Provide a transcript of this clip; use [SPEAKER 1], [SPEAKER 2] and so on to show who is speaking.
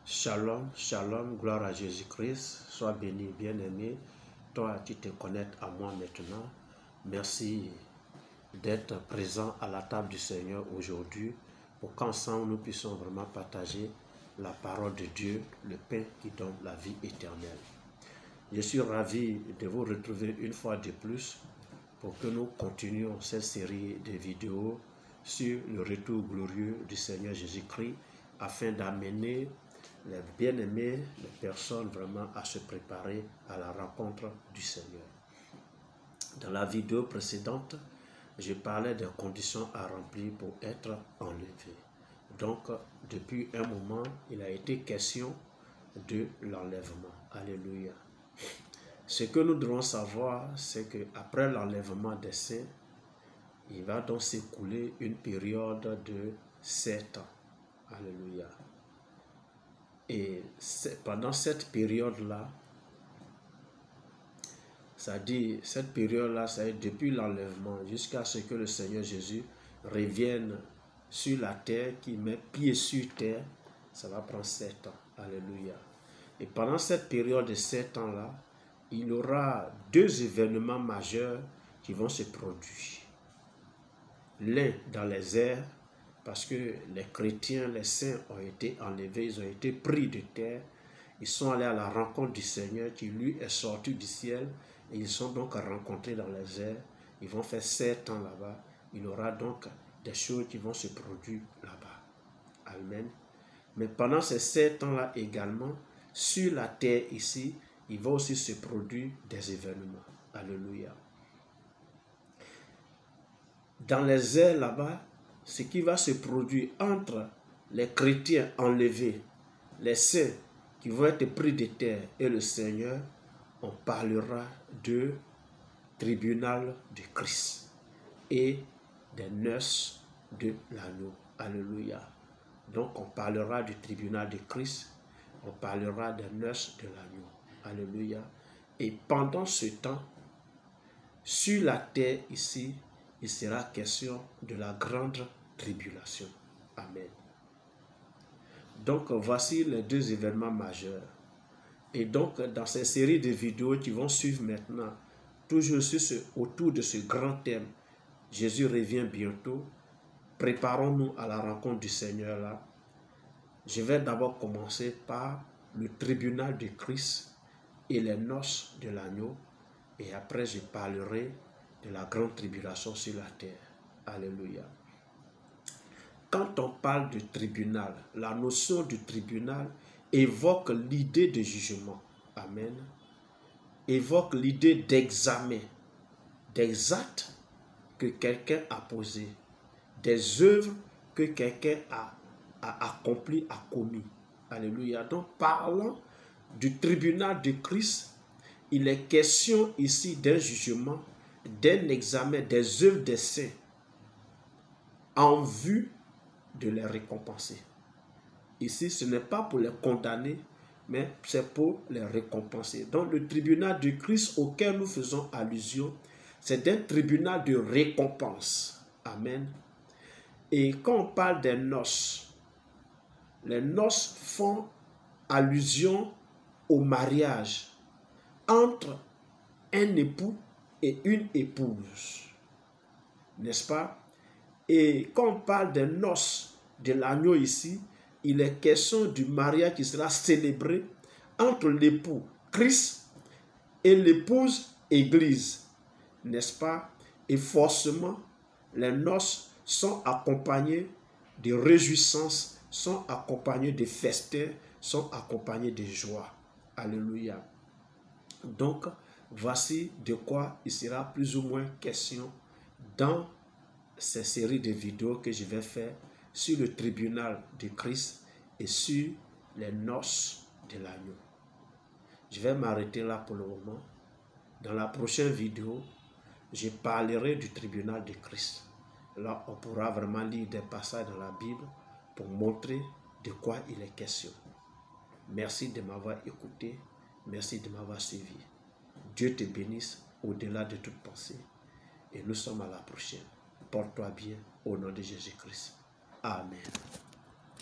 [SPEAKER 1] Shalom, shalom, gloire à Jésus-Christ. Sois béni, bien-aimé. Toi, tu te connectes à moi maintenant. Merci d'être présent à la table du Seigneur aujourd'hui pour qu'ensemble nous puissions vraiment partager la parole de Dieu, le pain qui donne la vie éternelle. Je suis ravi de vous retrouver une fois de plus pour que nous continuions cette série de vidéos sur le retour glorieux du Seigneur Jésus-Christ afin d'amener les bien-aimés, les personnes vraiment à se préparer à la rencontre du Seigneur. Dans la vidéo précédente, je parlais des conditions à remplir pour être enlevé. Donc, depuis un moment, il a été question de l'enlèvement. Alléluia. Ce que nous devons savoir, c'est qu'après l'enlèvement des saints, il va donc s'écouler une période de 7 ans. Alléluia. Et pendant cette période-là, c'est-à-dire cette période-là, c'est depuis l'enlèvement jusqu'à ce que le Seigneur Jésus revienne sur la terre, qu'il met pied sur terre, ça va prendre 7 ans. Alléluia. Et pendant cette période de 7 ans-là, il y aura deux événements majeurs qui vont se produire. L'un dans les airs, parce que les chrétiens, les saints ont été enlevés, ils ont été pris de terre. Ils sont allés à la rencontre du Seigneur qui lui est sorti du ciel. Et ils sont donc rencontrés dans les airs. Ils vont faire 7 ans là-bas. Il y aura donc des choses qui vont se produire là-bas. Amen. Mais pendant ces 7 ans-là également, sur la terre ici, il va aussi se produire des événements. Alléluia. Dans les airs là-bas, ce qui va se produire entre les chrétiens enlevés, les saints qui vont être pris de terre et le Seigneur, on parlera de tribunal de Christ et des noces de l'agneau. Alléluia. Donc on parlera du tribunal de Christ, on parlera des noces de l'agneau. Alléluia. Et pendant ce temps, sur la terre ici, il sera question de la grande tribulation. Amen. Donc, voici les deux événements majeurs. Et donc, dans ces séries de vidéos qui vont suivre maintenant, toujours autour de ce grand thème, Jésus revient bientôt. Préparons-nous à la rencontre du Seigneur là. Je vais d'abord commencer par le tribunal de Christ et les noces de l'agneau. Et après, je parlerai de la grande tribulation sur la terre. Alléluia. Quand on parle de tribunal, la notion du tribunal évoque l'idée de jugement. Amen. Évoque l'idée d'examen, des actes que quelqu'un a posés, des œuvres que quelqu'un a accomplies, a commis. Alléluia. Donc, parlant du tribunal de Christ, il est question ici d'un jugement, d'un examen des œuvres des saints en vue de les récompenser. Ici, ce n'est pas pour les condamner, mais c'est pour les récompenser. Donc, le tribunal de Christ auquel nous faisons allusion, c'est un tribunal de récompense. Amen. Et quand on parle des noces, les noces font allusion au mariage entre un époux et une épouse, n'est-ce pas? Et quand on parle des noces de l'agneau ici, il est question du mariage qui sera célébré entre l'époux Christ et l'épouse Église, n'est-ce pas? Et forcément, les noces sont accompagnées de réjouissances, sont accompagnées de festins, sont accompagnées de joie. Alléluia. Donc, voici de quoi il sera plus ou moins question dans ces séries de vidéos que je vais faire sur le tribunal de Christ et sur les noces de l'agneau. Je vais m'arrêter là pour le moment. Dans la prochaine vidéo, je parlerai du tribunal de Christ. Là, on pourra vraiment lire des passages dans la Bible pour montrer de quoi il est question. Merci de m'avoir écouté. Merci de m'avoir suivi. Dieu te bénisse au-delà de toute pensée. Et nous sommes à la prochaine. Porte-toi bien au nom de Jésus-Christ. Amen.